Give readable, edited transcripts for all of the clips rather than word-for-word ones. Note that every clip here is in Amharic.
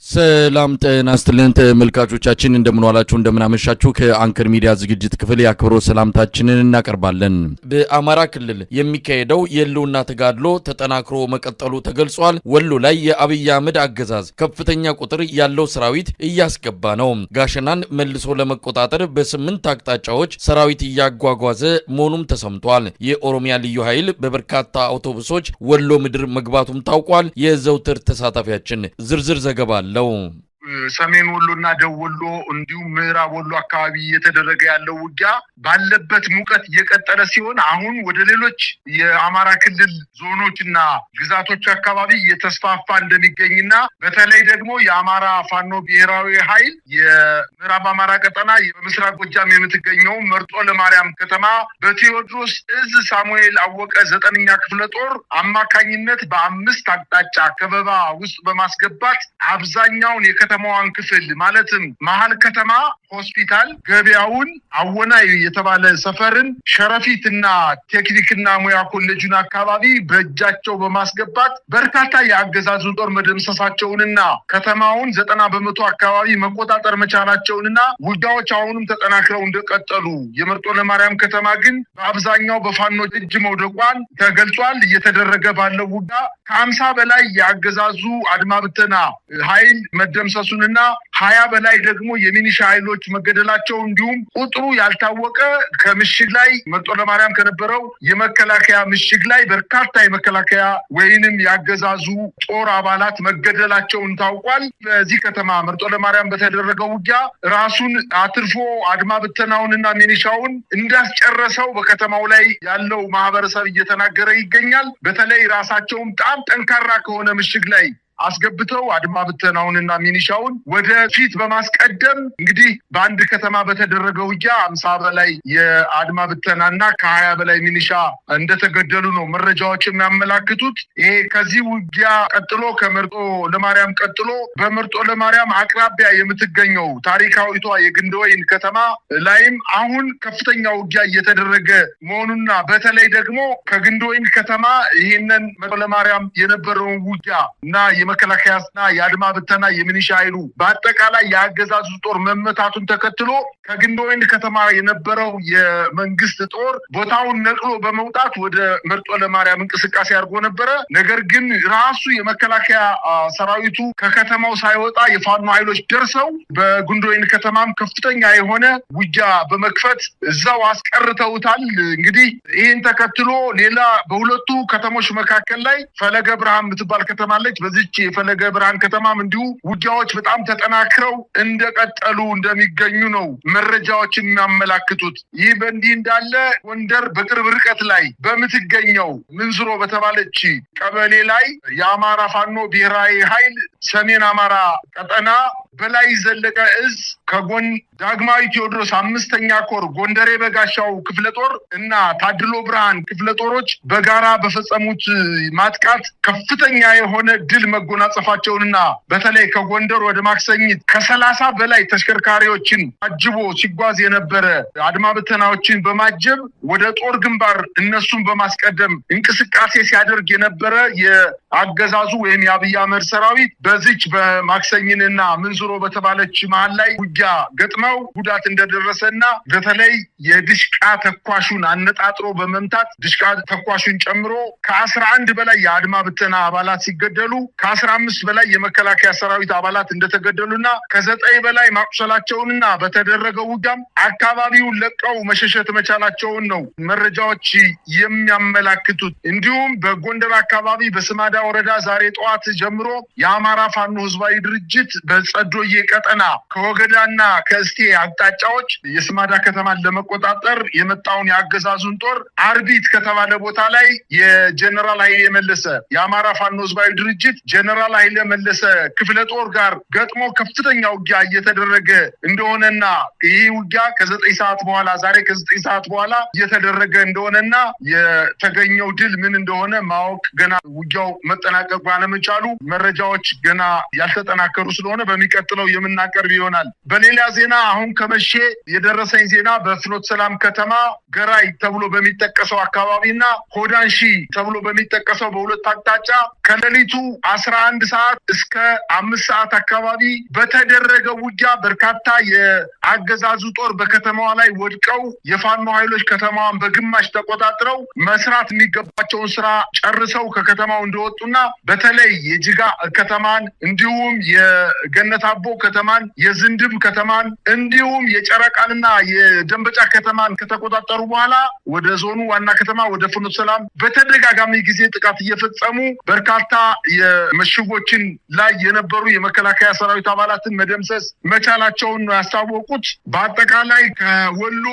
ሰላም ጤና ይስጥልን ተመልካቾቻችን እንደምን ዋላችሁ እንደምን አመሻችሁ ከአንከር ሚዲያ ዝግጅት ክፍል ያክብሮ ሰላምታችንን እናቀርባለን። በአማራ ክልል የሚካሄደው የህልውና ተጋድሎ ተጠናክሮ መቀጠሉ ተገልጿል። ወሎ ላይ የአብይ አህመድ አገዛዝ ከፍተኛ ቁጥር ያለው ሰራዊት እያስገባ ነው። ጋሸናን መልሶ ለመቆጣጠር በ8 አቅጣጫዎች ሰራዊት እያጓጓዘ መሆኑም ተሰምቷል። የኦሮሚያ ልዩ ኃይል በበርካታ አውቶቡሶች ወሎ ምድር መግባቱም ታውቋል። የዘውትር ተሳታፊያችን ዝርዝር ዘገባ አለው። ሰሜን ወሎና ደቡብ ወሎ እንዲሁም ምዕራብ ወሎ አካባቢ እየተደረገ ያለው ውጊያ ባለበት ሙቀት እየቀጠለ ሲሆን አሁን ወደ ሌሎች የአማራ ክልል ዞኖችና ግዛቶች አካባቢ እየተስፋፋ እንደሚገኝና በተለይ ደግሞ የአማራ ፋኖ ብሔራዊ ኃይል የምዕራብ አማራ ቀጠና በምስራቅ ጎጃም የምትገኘው መርጦ ለማርያም ከተማ በቴዎድሮስ እዝ ሳሙኤል አወቀ 9ኛ ክፍለ ጦር አማካኝነት በ5 አቅጣጫ ከበባ ውስጥ በማስገባት አብዛኛውን የከተማዋን ክፍል ማለትም መሃል ከተማ ሆስፒታል፣ ገበያውን፣ አወናይ የተባለ ሰፈርን፣ ሸረፊትና ቴክኒክና ሙያ ኮሌጅን አካባቢ በእጃቸው በማስገባት በርካታ የአገዛዙ ጦር መደምሰሳቸውንና ከተማውን 90% አካባቢ መቆጣጠር መቻላቸውንና ውጊያዎች አሁንም ተጠናክረው እንደቀጠሉ የመርጦ ለማርያም ከተማ ግን በአብዛኛው በፋኖ እጅ መውደቋን ተገልጿል። እየተደረገ ባለው ውጊያ ከ50 በላይ የአገዛዙ አድማ ብተና ኃይል መደምሰሱንና 20 በላይ ደግሞ የሚኒሻ ኃይሎች መገደላቸው እንዲሁም ቁጥሩ ያልታወቀ ከምሽግ ላይ መርጦ ለማርያም ከነበረው የመከላከያ ምሽግ ላይ በርካታ የመከላከያ ወይንም ያገዛዙ ጦር አባላት መገደላቸውን ታውቋል። በዚህ ከተማ መርጦ ለማርያም በተደረገው ውጊያ ራሱን አትርፎ አድማ ብተናውንና ሚኒሻውን እንዳስጨረሰው በከተማው ላይ ያለው ማህበረሰብ እየተናገረ ይገኛል። በተለይ ራሳቸውም በጣም ጠንካራ ከሆነ ምሽግ ላይ አስገብተው አድማ ብተናውንና ሚኒሻውን ወደ ፊት በማስቀደም እንግዲህ በአንድ ከተማ በተደረገው ውጊያ 50 በላይ የአድማ ብተናና ከ20 በላይ ሚኒሻ እንደተገደሉ ነው መረጃዎች የሚያመላክቱት። ይሄ ከዚህ ውጊያ ቀጥሎ ከመርጦ ለማርያም ቀጥሎ በመርጦ ለማርያም አቅራቢያ የምትገኘው ታሪካዊቷ የግንደወይን ከተማ ላይም አሁን ከፍተኛ ውጊያ እየተደረገ መሆኑና በተለይ ደግሞ ከግንደወይን ከተማ ይሄንን መርጦ ለማርያም የነበረውን ውጊያ እና የመከላከያና የአድማ ብተና የሚኒሻ ኃይሉ በአጠቃላይ የአገዛዙ ጦር መመታቱን ተከትሎ ከግንደወይን ከተማ የነበረው የመንግስት ጦር ቦታውን ነቅሎ በመውጣት ወደ መርጦ ለማርያም እንቅስቃሴ አድርጎ ነበረ። ነገር ግን ራሱ የመከላከያ ሰራዊቱ ከከተማው ሳይወጣ የፋኖ ኃይሎች ደርሰው በግንደወይን ከተማም ከፍተኛ የሆነ ውጊያ በመክፈት እዛው አስቀርተውታል። እንግዲህ ይህን ተከትሎ ሌላ በሁለቱ ከተሞች መካከል ላይ ፈለገ ብርሃን የምትባል ከተማ አለች። በዚህ የፈለገ ብርሃን ከተማም እንዲሁ ውጊያዎች በጣም ተጠናክረው እንደቀጠሉ እንደሚገኙ ነው መረጃዎች የሚያመላክቱት። ይህ በእንዲህ እንዳለ ጎንደር በቅርብ ርቀት ላይ በምትገኘው ምንዝሮ በተባለች ቀበሌ ላይ የአማራ ፋኖ ብሔራዊ ኃይል ሰሜን አማራ ቀጠና በላይ ዘለቀ እዝ ከጎን ዳግማዊ ቴዎድሮስ 5ኛ ኮር ጎንደሬ በጋሻው ክፍለ ጦር እና ታድሎ ብርሃን ክፍለ ጦሮች በጋራ በፈጸሙት ማጥቃት ከፍተኛ የሆነ ድል መጎናጸፋቸውንና በተለይ ከጎንደር ወደ ማክሰኝት ከ30 በላይ ተሽከርካሪዎችን አጅቦ ሲጓዝ የነበረ አድማ ብተናዎችን በማጀብ ወደ ጦር ግንባር እነሱን በማስቀደም እንቅስቃሴ ሲያደርግ የነበረ የአገዛዙ ወይም የአብይ አህመድ ሰራዊት በዚች በማክሰኝንና ምንዝሮ በተባለች መሃል ላይ ውጊያ ገጥመው ጉዳት እንደደረሰና በተለይ የድሽቃ ተኳሹን አነጣጥሮ በመምታት ድሽቃ ተኳሹን ጨምሮ ከ11 በላይ የአድማ ብተና አባላት ሲገደሉ ከ15 በላይ የመከላከያ ሰራዊት አባላት እንደተገደሉና ከ9 በላይ ማቁሰላቸውንና በተደረገው ውጊያም አካባቢውን ለቀው መሸሸት መቻላቸውን ነው መረጃዎች የሚያመላክቱት። እንዲሁም በጎንደር አካባቢ በስማዳ ወረዳ ዛሬ ጠዋት ጀምሮ የአማራ ፋኖ ህዝባዊ ድርጅት በጸዶዬ ቀጠና ከወገዳና ከእስቴ አቅጣጫዎች የስማዳ ከተማን ለመቆጣጠር የመጣውን የአገዛዙን ጦር አርቢት ከተባለ ቦታ ላይ የጀነራል ኃይሌ መለሰ የአማራ ፋኖ ህዝባዊ ድርጅት ጀነራል ኃይሌ መለሰ ክፍለ ጦር ጋር ገጥሞ ከፍተኛ ውጊያ እየተደረገ እንደሆነና ይህ ውጊያ ከ9 ሰዓት በኋላ ዛሬ ከ9 ሰዓት በኋላ እየተደረገ እንደሆነና የተገኘው ድል ምን እንደሆነ ማወቅ ገና ውጊያው መጠናቀቅ ባለመቻሉ መረጃዎች ገና ያልተጠናከሩ ስለሆነ በሚቀጥለው በሚቀጥለው የምናቀርብ ይሆናል። በሌላ ዜና አሁን ከመሸ የደረሰኝ ዜና በፍኖተ ሰላም ከተማ ገራይ ተብሎ በሚጠቀሰው አካባቢና ሆዳንሺ ተብሎ በሚጠቀሰው በሁለት አቅጣጫ ከሌሊቱ 11 ሰዓት እስከ 5 ሰዓት አካባቢ በተደረገው ውጊያ በርካታ የአገዛዙ ጦር በከተማዋ ላይ ወድቀው የፋኖ ኃይሎች ከተማዋን በግማሽ ተቆጣጥረው መስራት የሚገባቸውን ስራ ጨርሰው ከከተማው እንደወጡና በተለይ የጅጋ ከተማን እንዲሁም የገነት አቦ ከተማን የዝንድም ከተማን እንዲሁም የጨረቃንና የደንበጫ ከተማን ከተቆጣጠሩ በኋላ ወደ ዞኑ ዋና ከተማ ወደ ፍኖተ ሰላም በተደጋጋሚ ጊዜ ጥቃት እየፈጸሙ በርካታ የምሽጎችን ላይ የነበሩ የመከላከያ ሰራዊት አባላትን መደምሰስ መቻላቸውን ነው ያስታወቁት። በአጠቃላይ ከወሎ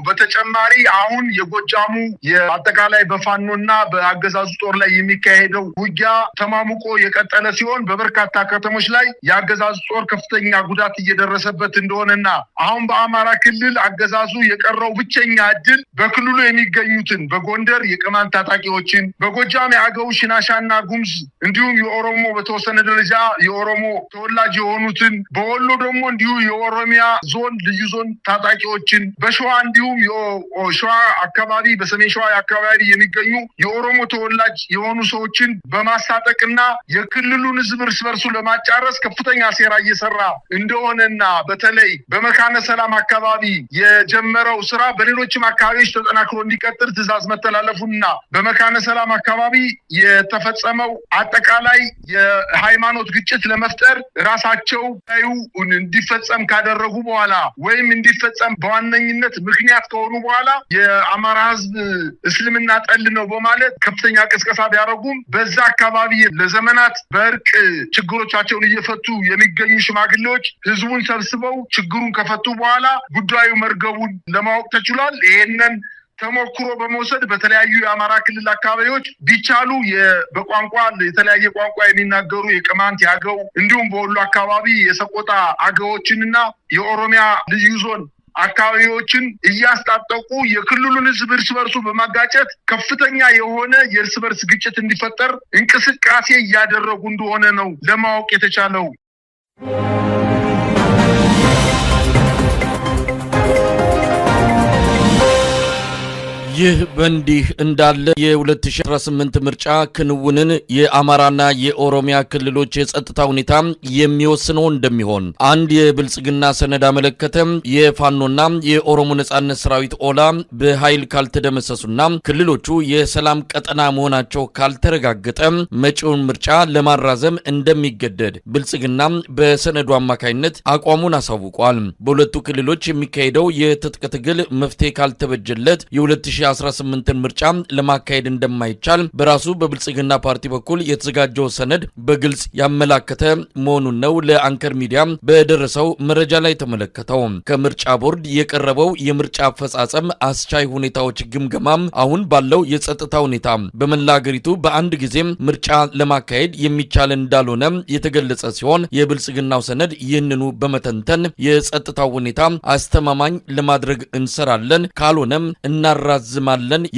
በተጨማሪ አሁን የጎጃሙ የአጠቃላይ በፋኖና በአገዛዙ ጦር ላይ የሚካሄደው ውጊያ ተማሙቆ የቀጠለ ሲሆን በበርካታ ከተሞች ላይ የአገዛዙ ጦር ከፍተኛ ጉዳት እየደረሰበት እንደሆነና አሁን በአማራ ክልል አገዛዙ የቀረው ብቸኛ እድል በክልሉ የሚገኙትን በጎንደር የቅማንት ታጣቂዎችን፣ በጎጃም የአገው ሽናሻና ጉምዝ እንዲሁም የኦሮሞ በተወሰነ ደረጃ የኦሮሞ ተወላጅ የሆኑትን፣ በወሎ ደግሞ እንዲሁ የኦሮሚያ ዞን ልዩ ዞን ታጣቂዎችን፣ በሸዋ እንዲሁም የሸዋ አካባቢ በሰሜን ሸዋ አካባቢ የሚገኙ የኦሮሞ ተወላጅ የሆኑ ሰዎችን በማሳጠቅና የክልሉን ሕዝብ እርስ በርሱ ለማጫረስ ከፍተኛ ሴራ እየሰራ እንደሆነና በተለይ በመካነ ሰላም አካባቢ የጀመረው ስራ በሌሎችም አካባቢዎች ተጠናክሮ እንዲቀጥል ትዕዛዝ መተላለፉና በመካነ ሰላም አካባቢ የተፈጸመው አጠቃላይ የሃይማኖት ግጭት ለመፍጠር ራሳቸው ታዩ እንዲፈጸም ካደረጉ በኋላ ወይም እንዲፈጸም በዋነኝነት ምክንያት ከሆኑ በኋላ የአማራ ህዝብ እስልምና ጠል ነው በማለት ከፍተኛ ቅስቀሳ ቢያደርጉም በዛ አካባቢ ለዘመናት በእርቅ ችግሮቻቸውን እየፈቱ የሚገኙ ሽማግሌዎች ህዝቡን ሰብስበው ችግሩን ከፈቱ በኋላ ጉዳዩ መርገቡን ለማወቅ ተችሏል። ይሄንን ተሞክሮ በመውሰድ በተለያዩ የአማራ ክልል አካባቢዎች ቢቻሉ በቋንቋ የተለያየ ቋንቋ የሚናገሩ የቅማንት ያገው እንዲሁም በወሎ አካባቢ የሰቆጣ አገዎችንና የኦሮሚያ ልዩ ዞን አካባቢዎችን እያስታጠቁ የክልሉን ህዝብ እርስ በርሱ በማጋጨት ከፍተኛ የሆነ የእርስ በርስ ግጭት እንዲፈጠር እንቅስቃሴ እያደረጉ እንደሆነ ነው ለማወቅ የተቻለው። ይህ በእንዲህ እንዳለ የ2018 ምርጫ ክንውንን የአማራና የኦሮሚያ ክልሎች የጸጥታ ሁኔታ የሚወስነው እንደሚሆን አንድ የብልጽግና ሰነድ አመለከተ። የፋኖና የኦሮሞ ነጻነት ሰራዊት ኦላ በኃይል ካልተደመሰሱና ክልሎቹ የሰላም ቀጠና መሆናቸው ካልተረጋገጠ መጪውን ምርጫ ለማራዘም እንደሚገደድ ብልጽግና በሰነዱ አማካይነት አቋሙን አሳውቋል። በሁለቱ ክልሎች የሚካሄደው የትጥቅ ትግል መፍትሄ ካልተበጀለት የ2018 ምርጫ ለማካሄድ እንደማይቻል በራሱ በብልጽግና ፓርቲ በኩል የተዘጋጀው ሰነድ በግልጽ ያመላከተ መሆኑን ነው ለአንከር ሚዲያ በደረሰው መረጃ ላይ ተመለከተው። ከምርጫ ቦርድ የቀረበው የምርጫ አፈጻጸም አስቻይ ሁኔታዎች ግምገማም አሁን ባለው የጸጥታ ሁኔታ በመላ ሀገሪቱ በአንድ ጊዜ ምርጫ ለማካሄድ የሚቻል እንዳልሆነ የተገለጸ ሲሆን የብልጽግናው ሰነድ ይህንኑ በመተንተን የጸጥታው ሁኔታ አስተማማኝ ለማድረግ እንሰራለን፣ ካልሆነም እናራዝማለን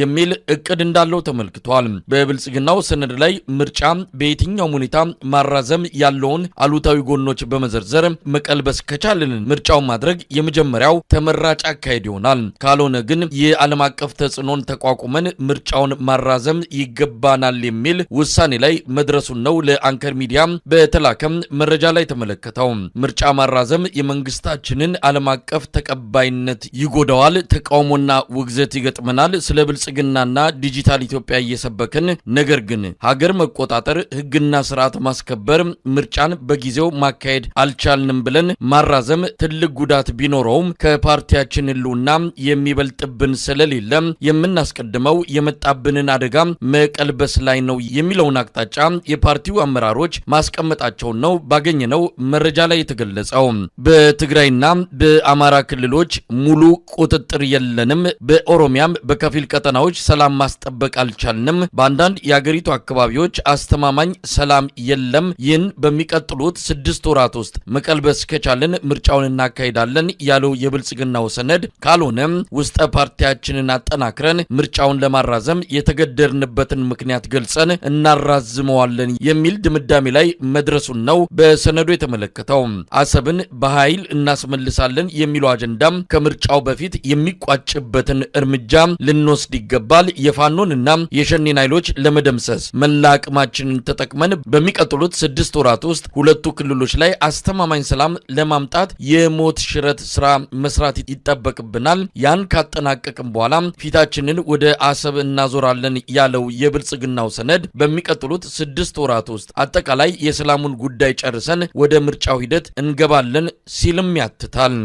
የሚል እቅድ እንዳለው ተመልክቷል። በብልጽግናው ሰነድ ላይ ምርጫ በየትኛውም ሁኔታ ማራዘም ያለውን አሉታዊ ጎኖች በመዘርዘር መቀልበስ ከቻልን ምርጫውን ማድረግ የመጀመሪያው ተመራጭ አካሄድ ይሆናል። ካልሆነ ግን የዓለም አቀፍ ተጽዕኖን ተቋቁመን ምርጫውን ማራዘም ይገባናል የሚል ውሳኔ ላይ መድረሱን ነው ለአንከር ሚዲያ በተላከም መረጃ ላይ ተመለከተው። ምርጫ ማራዘም የመንግስታችንን ዓለም አቀፍ ተቀባይነት ይጎዳዋል፣ ተቃውሞና ውግዘት ይገጥመናል። ስለ ብልጽግናና ዲጂታል ኢትዮጵያ እየሰበክን ነገር ግን ሀገር መቆጣጠር፣ ህግና ስርዓት ማስከበር፣ ምርጫን በጊዜው ማካሄድ አልቻልንም ብለን ማራዘም ትልቅ ጉዳት ቢኖረውም ከፓርቲያችን ህልውና የሚበልጥብን ስለሌለ የምናስቀድመው የመጣብንን አደጋ መቀልበስ ላይ ነው የሚለውን አቅጣጫ የፓርቲው አመራሮች ማስቀመጣቸውን ነው ባገኘነው መረጃ ላይ የተገለጸው። በትግራይና በአማራ ክልሎች ሙሉ ቁጥጥር የለንም፣ በኦሮሚያም በከፊል ቀጠናዎች ሰላም ማስጠበቅ አልቻልንም፣ በአንዳንድ የአገሪቱ አካባቢዎች አስተማማኝ ሰላም የለም። ይህን በሚቀጥሉት 6 ወራት ውስጥ መቀልበስ ከቻልን ምርጫውን እናካሂዳለን ያለው የብልጽግናው ሰነድ ካልሆነም ውስጠ ፓርቲያችንን አጠናክረን ምርጫውን ለማራዘም የተገደድንበትን ምክንያት ገልጸን እናራዝመዋለን የሚል ድምዳሜ ላይ መድረሱን ነው በሰነዱ የተመለከተው። አሰብን በኃይል እናስመልሳለን የሚለው አጀንዳም ከምርጫው በፊት የሚቋጭበትን እርምጃ ልንወስድ ይገባል። የፋኖንና የሸኔን ኃይሎች ለመደምሰስ መላ አቅማችንን ተጠቅመን በሚቀጥሉት 6 ወራት ውስጥ ሁለቱ ክልሎች ላይ አስተማማኝ ሰላም ለማምጣት የሞት ሽረት ስራ መስራት ይጠበቅብናል። ያን ካጠናቀቅም በኋላ ፊታችንን ወደ አሰብ እናዞራለን ያለው የብልጽግናው ሰነድ በሚቀጥሉት 6 ወራት ውስጥ አጠቃላይ የሰላሙን ጉዳይ ጨርሰን ወደ ምርጫው ሂደት እንገባለን ሲልም ያትታል።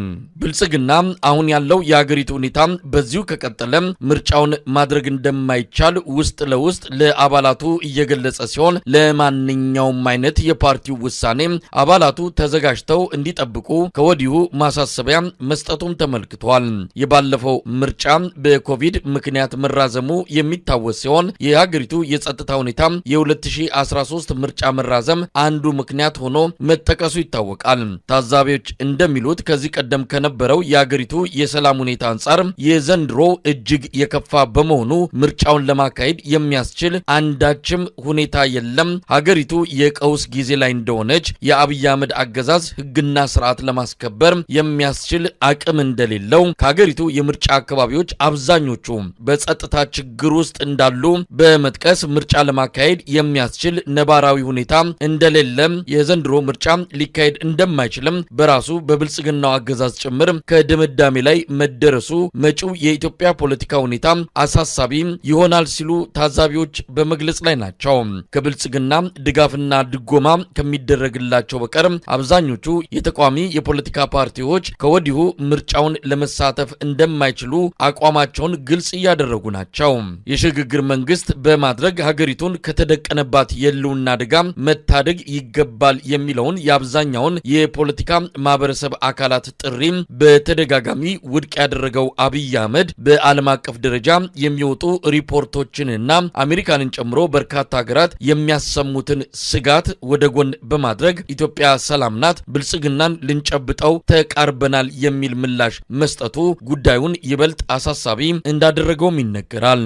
ብልጽግና አሁን ያለው የሀገሪቱ ሁኔታ በዚሁ ከቀጠለ ምርጫውን ማድረግ እንደማይቻል ውስጥ ለውስጥ ለአባላቱ እየገለጸ ሲሆን ለማንኛውም አይነት የፓርቲው ውሳኔ አባላቱ ተዘጋጅተው እንዲጠብቁ ከወዲሁ ማሳሰቢያ መስጠቱም ተመልክቷል። የባለፈው ምርጫ በኮቪድ ምክንያት መራዘሙ የሚታወስ ሲሆን የሀገሪቱ የጸጥታ ሁኔታ የ2013 ምርጫ መራዘም አንዱ ምክንያት ሆኖ መጠቀሱ ይታወቃል። ታዛቢዎች እንደሚሉት ከዚህ ቀደም ከነበረው የሀገሪቱ የሰላም ሁኔታ አንጻር የዘንድሮ እጅግ የከፋ በመሆኑ ምርጫውን ለማካሄድ የሚያስችል አንዳችም ሁኔታ የለም። ሀገሪቱ የቀውስ ጊዜ ላይ እንደሆነች፣ የአብይ አህመድ አገዛዝ ሕግና ስርዓት ለማስከበር የሚያስችል አቅም እንደሌለው፣ ከሀገሪቱ የምርጫ አካባቢዎች አብዛኞቹ በጸጥታ ችግር ውስጥ እንዳሉ በመጥቀስ ምርጫ ለማካሄድ የሚያስችል ነባራዊ ሁኔታ እንደሌለ፣ የዘንድሮ ምርጫ ሊካሄድ እንደማይችልም በራሱ በብልጽግናው አገዛዝ ጭምር ከድምዳሜ ላይ መደረሱ መጪው የኢትዮጵያ ፖለቲካ ሁኔታ አሳሳቢ ይሆናል ሲሉ ታዛቢዎች በመግለጽ ላይ ናቸው። ከብልጽግና ድጋፍና ድጎማ ከሚደረግላቸው በቀር አብዛኞቹ የተቃዋሚ የፖለቲካ ፓርቲዎች ከወዲሁ ምርጫውን ለመሳተፍ እንደማይችሉ አቋማቸውን ግልጽ እያደረጉ ናቸው። የሽግግር መንግስት በማድረግ ሀገሪቱን ከተደቀነባት የህልውና አደጋ መታደግ ይገባል የሚለውን የአብዛኛውን የፖለቲካ ማህበረሰብ አካላት ጥሪ በተደጋጋሚ ውድቅ ያደረገው አብይ አህመድ በዓለም አቀፍ ደረጃ የሚወጡ ሪፖርቶችንና አሜሪካንን ጨምሮ በርካታ ሀገራት የሚያሰሙትን ስጋት ወደ ጎን በማድረግ ኢትዮጵያ ሰላም ናት፣ ብልጽግናን ልንጨብጠው ተቃርበናል የሚል ምላሽ መስጠቱ ጉዳዩን ይበልጥ አሳሳቢ እንዳደረገውም ይነገራል።